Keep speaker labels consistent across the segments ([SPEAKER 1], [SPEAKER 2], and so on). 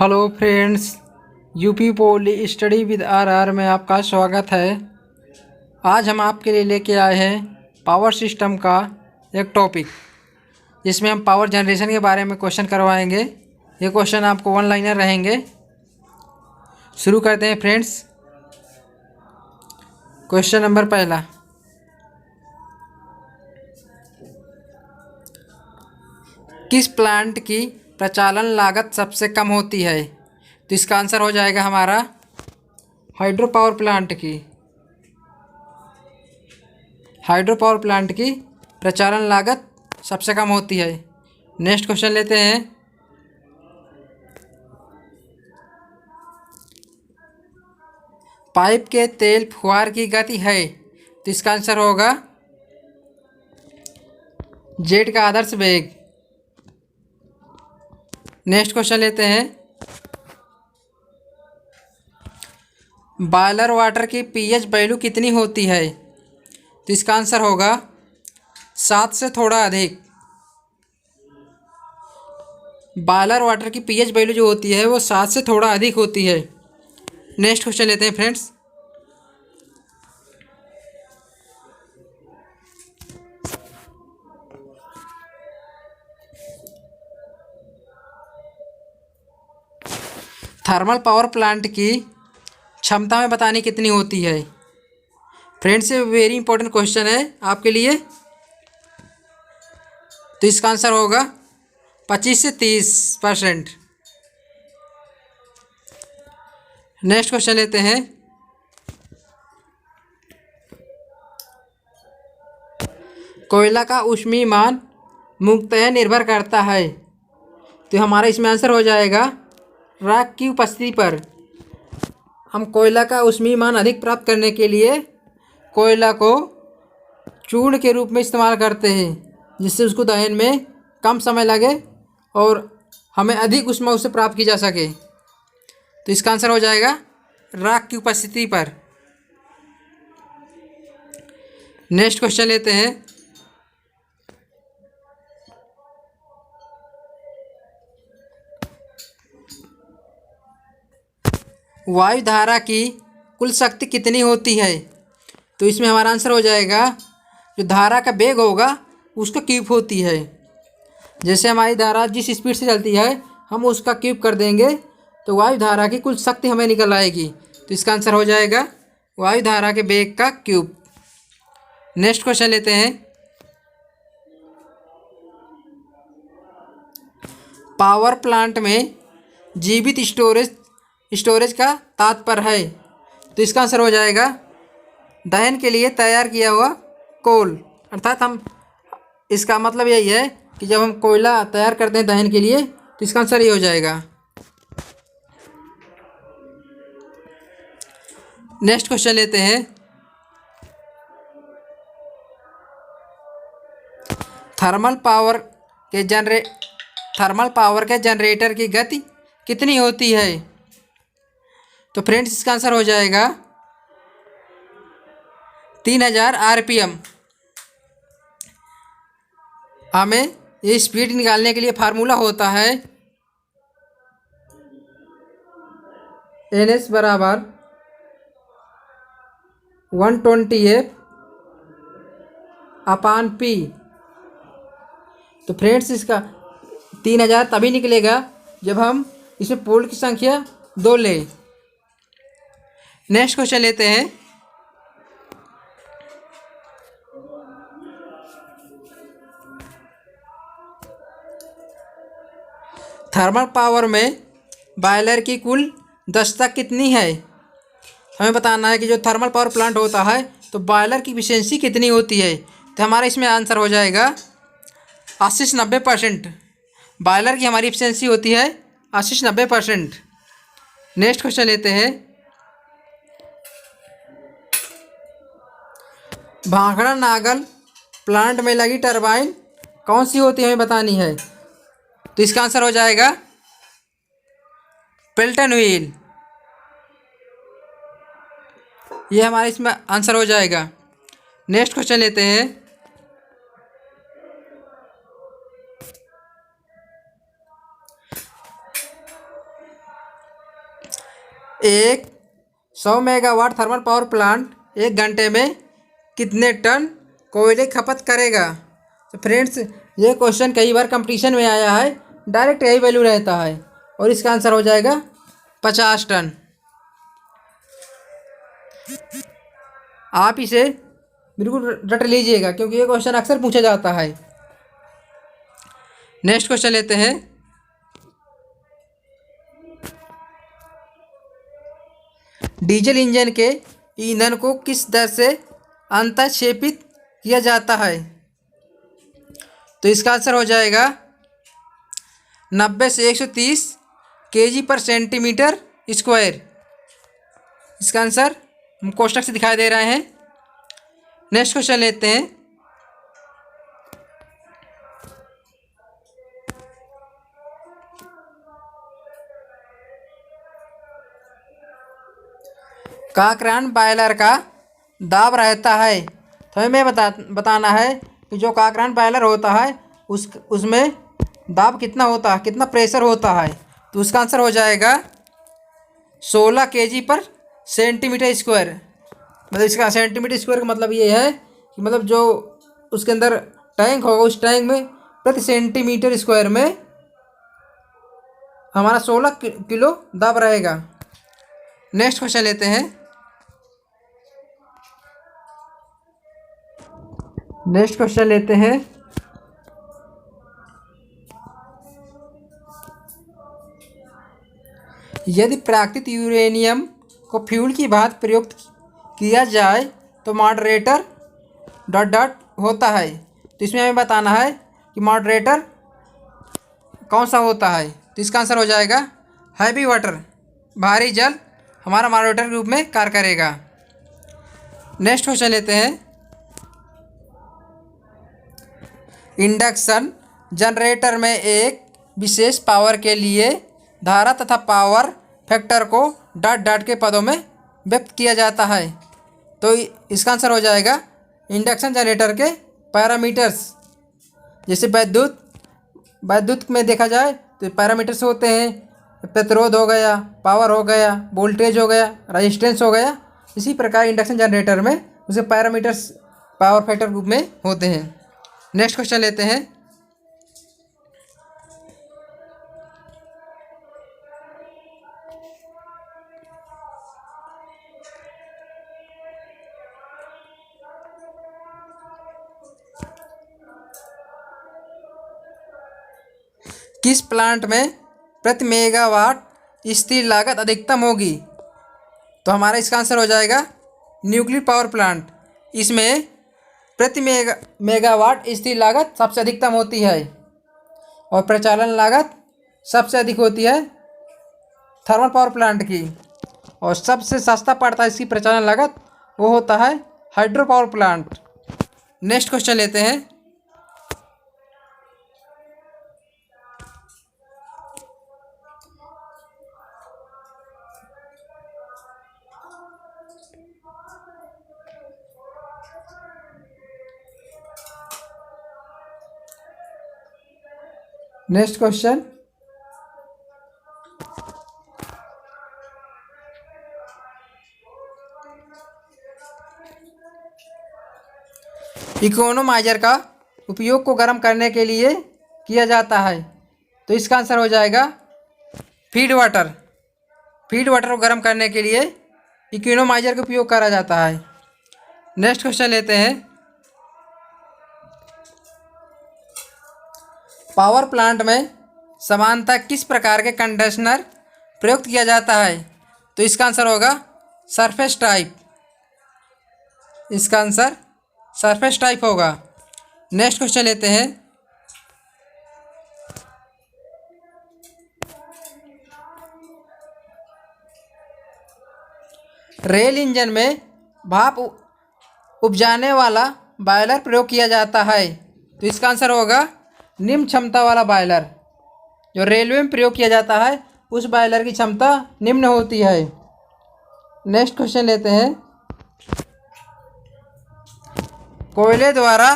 [SPEAKER 1] Hello friends, UP poly study with R में आपका स्वागत है। आज हम आपके लिए लेके आए हैं पावर सिस्टम का एक टॉपिक, जिसमें हम पावर जनरेशन के बारे में क्वेश्चन करवाएंगे। ये क्वेश्चन आपको वन लाइनर रहेंगे। शुरू करते हैं फ्रेंड्स। क्वेश्चन नंबर पहला, किस प्लांट की प्रचालन लागत सबसे कम होती है? तो इसका आंसर हो जाएगा हमारा हाइड्रो पावर प्लांट की। हाइड्रो पावर प्लांट की प्रचालन लागत सबसे कम होती है। नेक्स्ट क्वेश्चन लेते हैं। पाइप के तेल फुहार की गति है, तो इसका आंसर होगा जेट का आदर्श वेग। नेक्स्ट क्वेश्चन लेते हैं। बॉयलर वाटर की पीएच वैल्यू कितनी होती है? तो इसका आंसर होगा 7 से थोड़ा अधिक। बॉयलर वाटर की पीएच वैल्यू जो होती है वो 7 से थोड़ा अधिक होती है। नेक्स्ट क्वेश्चन लेते हैं फ्रेंड्स। थर्मल पावर प्लांट की क्षमता में बतानी कितनी होती है? फ्रेंड्स, ये वेरी इंपॉर्टेंट क्वेश्चन है आपके लिए। तो इसका आंसर होगा 25 से 30%। नेक्स्ट क्वेश्चन लेते हैं। कोयला का ऊष्मीयमान मुख्यतः निर्भर करता है, तो हमारा इसमें आंसर हो जाएगा राख की उपस्थिति पर। हम कोयला का ऊष्मीयमान अधिक प्राप्त करने के लिए कोयला को चूर्ण के रूप में इस्तेमाल करते हैं, जिससे उसको दहन में कम समय लगे और हमें अधिक ऊष्मा उससे प्राप्त की जा सके। तो इसका आंसर हो जाएगा राख की उपस्थिति पर। नेक्स्ट क्वेश्चन लेते हैं। वायु धारा की कुल शक्ति कितनी होती है? तो इसमें हमारा आंसर हो जाएगा जो धारा का वेग होगा उसका क्यूब होती है। जैसे हमारी धारा जिस स्पीड से चलती है हम उसका क्यूब कर देंगे तो वायु धारा की कुल शक्ति हमें निकल आएगी। तो इसका आंसर हो जाएगा वायु धारा के वेग का क्यूब। नेक्स्ट क्वेश्चन लेते हैं। पावर प्लांट में जीवित स्टोरेज का तात्पर्य है, तो इसका आंसर हो जाएगा दहन के लिए तैयार किया हुआ कोल। अर्थात हम इसका मतलब यही है कि जब हम कोयला तैयार करते हैं दहन के लिए, तो इसका आंसर ये हो जाएगा। नेक्स्ट क्वेश्चन लेते हैं। थर्मल पावर के जनरेटर की गति कितनी होती है? तो फ्रेंड्स, इसका आंसर हो जाएगा 3000 RPM। हमें ये स्पीड निकालने के लिए फार्मूला होता है NS बराबर 120F अपान P। तो फ्रेंड्स, इसका 3000 तभी निकलेगा जब हम इसमें पोल की संख्या 2 लें। नेक्स्ट क्वेश्चन लेते हैं। थर्मल पावर में बॉयलर की कुल दक्षता कितनी है? हमें बताना है कि जो थर्मल पावर प्लांट होता है तो बॉयलर की एफिशिएंसी कितनी होती है। तो हमारा इसमें आंसर हो जाएगा 80 से 90%। बॉयलर की हमारी एफिशिएंसी होती है 80 से 90%। नेक्स्ट क्वेश्चन लेते हैं। भाखड़ा नागल प्लांट में लगी टरबाइन कौन सी होती है, हमें बतानी है। तो इसका आंसर हो जाएगा पेल्टन व्हील। ये हमारा इसमें आंसर हो जाएगा। नेक्स्ट क्वेश्चन लेते हैं। एक 100 मेगावाट थर्मल पावर प्लांट 1 घंटे में कितने टन कोयले खपत करेगा। तो फ्रेंड्स, ये क्वेश्चन कई बार कंपटीशन में आया है, डायरेक्ट यही वैल्यू रहता है और इसका आंसर हो जाएगा 50 टन। आप इसे बिल्कुल रट लीजिएगा क्योंकि ये क्वेश्चन अक्सर पूछा जाता है। नेक्स्ट क्वेश्चन लेते हैं। डीजल इंजन के ईंधन को किस दर से अंतःक्षेपित किया जाता है। तो इसका आंसर हो जाएगा 90 से 130 kg पर सेंटीमीटर स्क्वायर। इसका आंसर हम कोष्टक से दिखाई दे रहे हैं। नेक्स्ट क्वेश्चन लेते हैं। काकरान बॉयलर का दाब रहता है। तो हमें बताना है कि जो काकरान बॉयलर होता है उसमें दाब कितना होता है, कितना प्रेशर होता है। तो उसका आंसर हो जाएगा 16 kg पर सेंटीमीटर स्क्वायर। मतलब इसका सेंटीमीटर स्क्वायर का मतलब ये है कि मतलब जो उसके अंदर टैंक होगा उस टैंक में प्रति सेंटीमीटर स्क्वायर में हमारा 16 किलो दाब रहेगा। नेक्स्ट क्वेश्चन लेते हैं। यदि प्राकृतिक यूरेनियम को फ्यूल की भांति प्रयुक्त किया जाए तो मॉडरेटर ... होता है। तो इसमें हमें बताना है कि मॉडरेटर कौन सा होता है। तो इसका आंसर हो जाएगा हैवी वाटर, भारी जल हमारा मॉडरेटर के रूप में कार्य करेगा। नेक्स्ट क्वेश्चन लेते हैं। इंडक्शन जनरेटर में एक विशेष पावर के लिए धारा तथा पावर फैक्टर को ... के पदों में व्यक्त किया जाता है। तो इसका आंसर हो जाएगा इंडक्शन जनरेटर के पैरामीटर्स। जैसे विद्युत में देखा जाए तो पैरामीटर्स होते हैं, प्रतिरोध हो गया, पावर हो गया, वोल्टेज हो गया, रेजिस्टेंस हो गया। इसी प्रकार इंडक्शन जनरेटर में उसे पैरामीटर्स पावर फैक्टर रूप में होते हैं। नेक्स्ट क्वेश्चन लेते हैं। किस प्लांट में प्रति मेगावाट स्थिर लागत अधिकतम होगी। तो हमारा इसका आंसर हो जाएगा न्यूक्लियर पावर प्लांट। इसमें प्रति मेगावाट स्थिर लागत सबसे अधिकतम होती है और प्रचालन लागत सबसे अधिक होती है थर्मल पावर प्लांट की। और सबसे सस्ता पड़ता है इसकी प्रचालन लागत, वो होता है hydro power plant. Next question लेते हैं। Next question. इकोनोमाइजर का उपयोग को गर्म करने के लिए किया जाता है। तो इसका आंसर हो जाएगा फीड वाटर। फीड वाटर को गर्म करने के लिए इकोनोमाइजर का उपयोग करा जाता है। नेक्स्ट क्वेश्चन लेते हैं। पावर प्लांट में सामान्यतः किस प्रकार के कंडीशनर प्रयुक्त किया जाता है। तो इसका आंसर होगा सरफेस टाइप। इसका आंसर सरफेस टाइप होगा। नेक्स्ट क्वेश्चन लेते हैं। रेल इंजन में भाप उपजाने वाला बॉयलर प्रयोग किया जाता है। तो इसका आंसर होगा निम्न क्षमता वाला बॉयलर। जो रेलवे में प्रयोग किया जाता है उस बॉयलर की क्षमता निम्न होती है। नेक्स्ट क्वेश्चन लेते हैं। कोयले द्वारा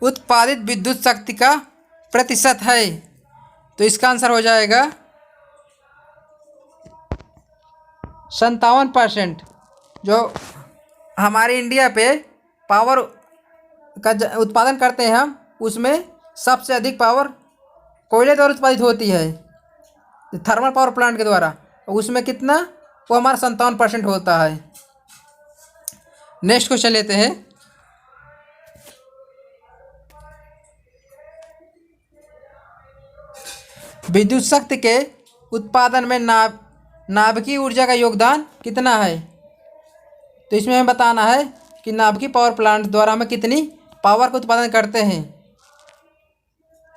[SPEAKER 1] उत्पादित विद्युत शक्ति का प्रतिशत है। तो इसका आंसर हो जाएगा 57%। जो हमारे इंडिया पे पावर का उत्पादन करते हैं हम, उसमें सबसे अधिक पावर कोयले द्वारा उत्पादित होती है, थर्मल पावर प्लांट के द्वारा। उसमें कितना, वो हमारा 57% होता है। नेक्स्ट क्वेश्चन लेते हैं। विद्युत शक्ति के उत्पादन में नाभिकीय ऊर्जा का योगदान कितना है? तो इसमें हमें बताना है कि नाभिकीय पावर प्लांट द्वारा हमें कितनी पावर का उत्पादन करते हैं।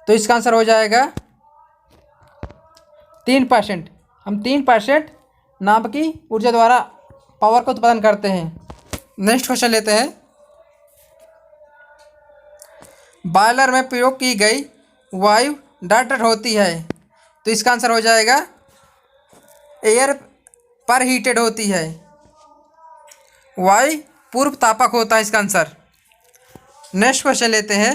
[SPEAKER 1] तो इसका आंसर हो जाएगा 3%। हम 3% नाभिकीय ऊर्जा द्वारा पावर का उत्पादन करते हैं। नेक्स्ट क्वेश्चन लेते हैं। बॉयलर में प्रयोग की गई वायु डायरेक्ट होती है। तो इसका आंसर हो जाएगा एयर पर हीटेड होती है, वायु पूर्व तापक होता है इसका आंसर। नेक्स्ट क्वेश्चन लेते हैं।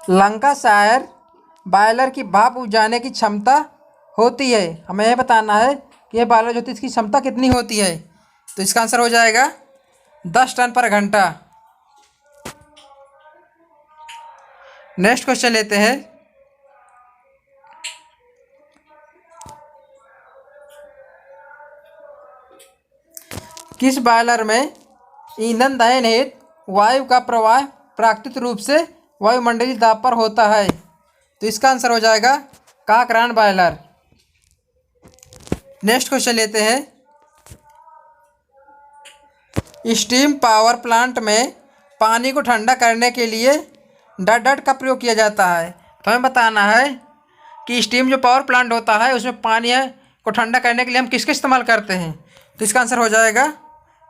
[SPEAKER 1] लंकाशायर बॉयलर की भाप उपजाने की क्षमता होती है। हमें यह बताना है कि यह बॉयलर जो होती है इसकी क्षमता कितनी होती है। तो इसका आंसर हो जाएगा 10 टन पर घंटा। नेक्स्ट क्वेश्चन लेते हैं। किस बॉयलर में ईंधन दहन हेतु वायु का प्रवाह प्राकृतिक रूप से वायुमंडलीय दाब पर होता है? तो इसका आंसर हो जाएगा काकरान बॉयलर। नेक्स्ट क्वेश्चन लेते हैं। स्टीम पावर प्लांट में पानी को ठंडा करने के लिए डट का प्रयोग किया जाता है। तो हमें बताना है कि स्टीम जो पावर प्लांट होता है उसमें पानी को ठंडा करने के लिए हम किसका इस्तेमाल करते हैं? तो इसका आंसर हो जाएगा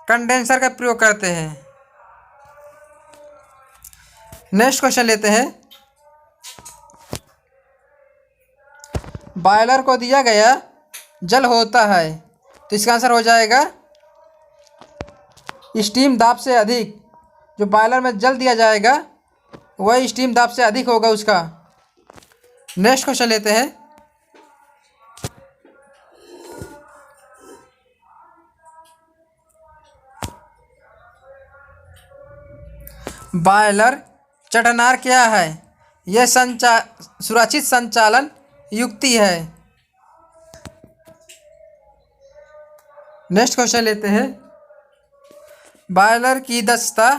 [SPEAKER 1] कंडेंसर का प्रयोग करते हैं। नेक्स्ट क्वेश्चन लेते हैं। बॉयलर को दिया गया जल होता है। तो इसका आंसर हो जाएगा स्टीम दाब से अधिक। जो बॉयलर में जल दिया जाएगा वह स्टीम दाब से अधिक होगा उसका। नेक्स्ट क्वेश्चन लेते हैं। बॉयलर चटनार क्या है? यह सुरक्षित संचालन युक्ति है। नेक्स्ट क्वेश्चन लेते हैं। बॉयलर की दक्षता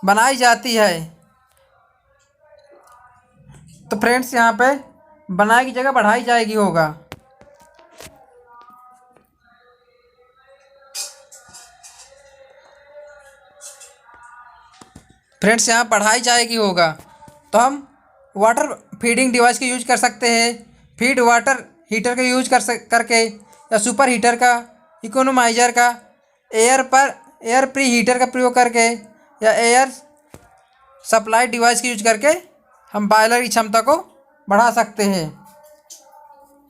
[SPEAKER 1] बनाई जाती है। तो फ्रेंड्स यहाँ पे बनाई की जगह बढ़ाई जाएगी होगा। फ्रेंड्स यहाँ बढ़ाई जाएगी होगा। तो हम वाटर फीडिंग डिवाइस का यूज कर सकते हैं, फीड वाटर हीटर का यूज करके, या सुपर हीटर का, इकोनोमाइजर का, एयर प्री हीटर का प्रयोग करके, या एयर सप्लाई डिवाइस का यूज करके हम बॉयलर की क्षमता को बढ़ा सकते हैं।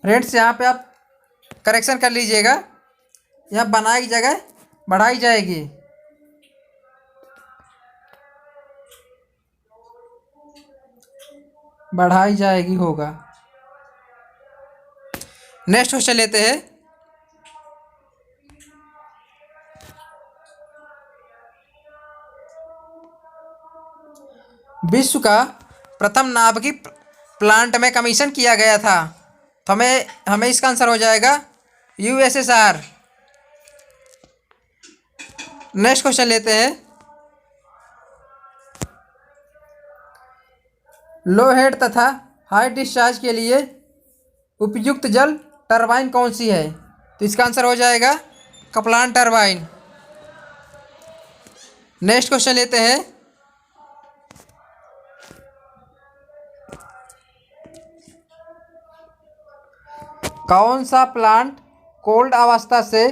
[SPEAKER 1] फ्रेंड्स यहाँ पे आप करेक्शन कर लीजिएगा, यहाँ बनाई की जगह बढ़ाई जाएगी। बढ़ाई जाएगी होगा। नेक्स्ट क्वेश्चन लेते हैं। विश्व का प्रथम नाभिकीय प्लांट में कमीशन किया गया था। तो हमें इसका आंसर हो जाएगा यूएसएसआर। नेक्स्ट क्वेश्चन लेते हैं। लो हेड तथा हाई डिस्चार्ज के लिए उपयुक्त जल टरबाइन कौन सी है? तो इसका आंसर हो जाएगा कप्लान टरबाइन। नेक्स्ट क्वेश्चन लेते हैं। कौन सा प्लांट कोल्ड अवस्था से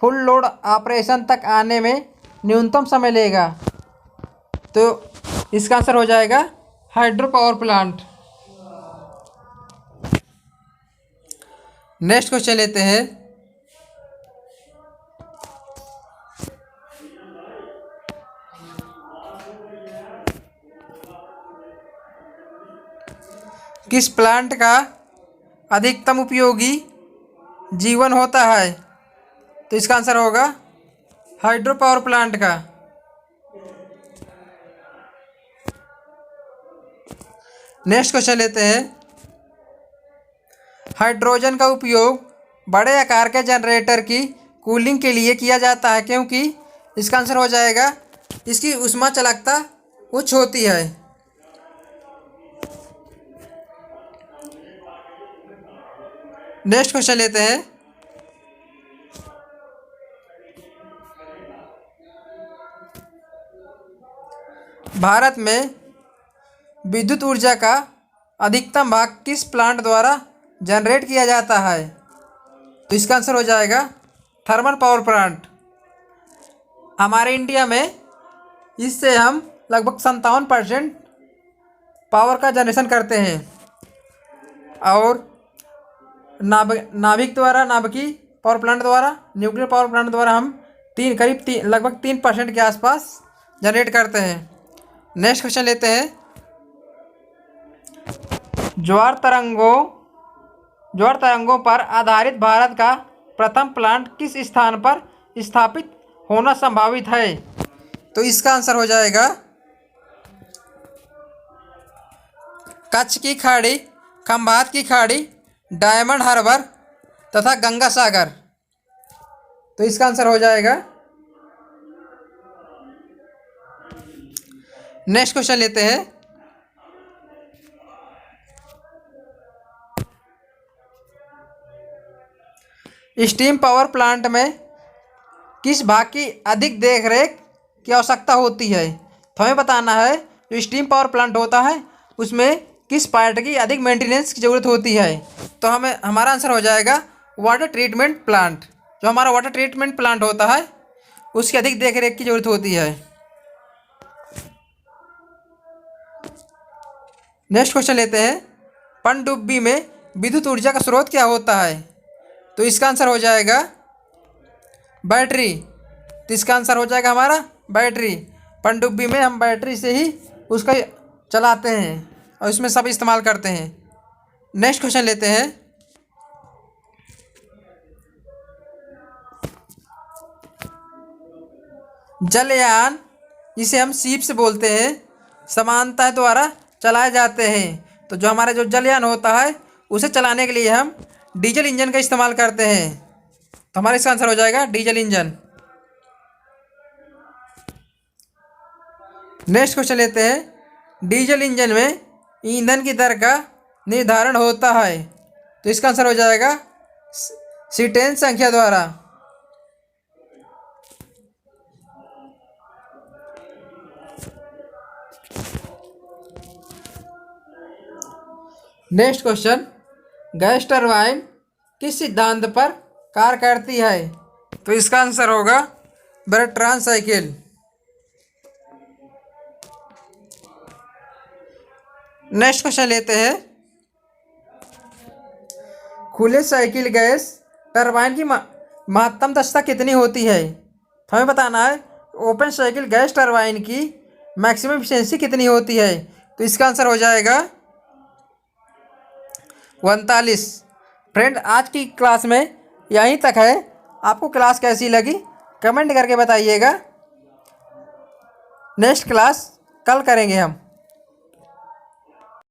[SPEAKER 1] फुल लोड ऑपरेशन तक आने में न्यूनतम समय लेगा? तो इसका आंसर हो जाएगा hydro power plant. Next question लेते हैं। किस प्लांट का अधिकतम उपयोगी जीवन होता है? तो इसका आंसर होगा हाइड्रो पावर प्लांट का। नेक्स्ट क्वेश्चन लेते हैं। हाइड्रोजन का उपयोग बड़े आकार के जनरेटर की कूलिंग के लिए किया जाता है क्योंकि इसका आंसर हो जाएगा इसकी ऊष्मा चालकता उच्च होती है। नेक्स्ट क्वेश्चन लेते हैं। भारत में विद्युत ऊर्जा का अधिकतम भाग किस प्लांट द्वारा जनरेट किया जाता है? तो इसका आंसर हो जाएगा थर्मल पावर प्लांट। हमारे इंडिया में इससे हम लगभग 57% पावर का जनरेशन करते हैं और नाभिक द्वारा, नाभिकीय पावर प्लांट द्वारा, न्यूक्लियर पावर प्लांट द्वारा हम लगभग 3% के आसपास जनरेट करते हैं। नेक्स्ट क्वेश्चन लेते हैं। ज्वार तरंगों पर आधारित भारत का प्रथम प्लांट किस स्थान पर स्थापित होना संभावित है? तो इसका आंसर हो जाएगा कच्छ की खाड़ी, खंभात की खाड़ी, डायमंड हार्बर तथा गंगा सागर। तो इसका आंसर हो जाएगा। नेक्स्ट क्वेश्चन लेते हैं। स्टीम पावर प्लांट में किस भाग की अधिक देखरेख की आवश्यकता होती है? तो हमें बताना है जो स्टीम पावर प्लांट होता है उसमें किस पार्ट की अधिक मेंटेनेंस की ज़रूरत होती है? तो हमारा आंसर हो जाएगा वाटर ट्रीटमेंट प्लांट। जो हमारा वाटर ट्रीटमेंट प्लांट होता है उसकी अधिक देखरेख की ज़रूरत होती है। नेक्स्ट क्वेश्चन लेते हैं। पनडुब्बी में विद्युत ऊर्जा का स्रोत क्या होता है? तो इसका आंसर हो जाएगा बैटरी। तो इसका आंसर हो जाएगा हमारा बैटरी। पनडुब्बी में हम बैटरी से ही उसका चलाते हैं और इसमें सब इस्तेमाल करते हैं। नेक्स्ट क्वेश्चन लेते हैं। जलयान, जिसे हम सीप से बोलते हैं, समानता द्वारा चलाए जाते हैं। तो जो हमारा जो जलयान होता है उसे चलाने के लिए हम डीजल इंजन का इस्तेमाल करते हैं। तो हमारा इसका आंसर हो जाएगा डीजल इंजन। नेक्स्ट क्वेश्चन लेते हैं। डीजल इंजन में ईंधन की दर का निर्धारण होता है। तो इसका आंसर हो जाएगा सीटेन संख्या द्वारा। Next question. गैस टरबाइन किस सिद्धांत पर कार्य करती है? तो इसका आंसर होगा बर्ट्रान साइकिल। नेक्स्ट क्वेश्चन लेते हैं। खुले साइकिल गैस टरबाइन की महत्तम दक्षता कितनी होती है? तो हमें बताना है ओपन साइकिल गैस टरबाइन की मैक्सिमम एफिशिएंसी कितनी होती है? तो इसका आंसर हो जाएगा 39। फ्रेंड, आज की क्लास में यहीं तक है। आपको क्लास कैसी लगी कमेंट करके बताइएगा। नेक्स्ट क्लास कल करेंगे हम।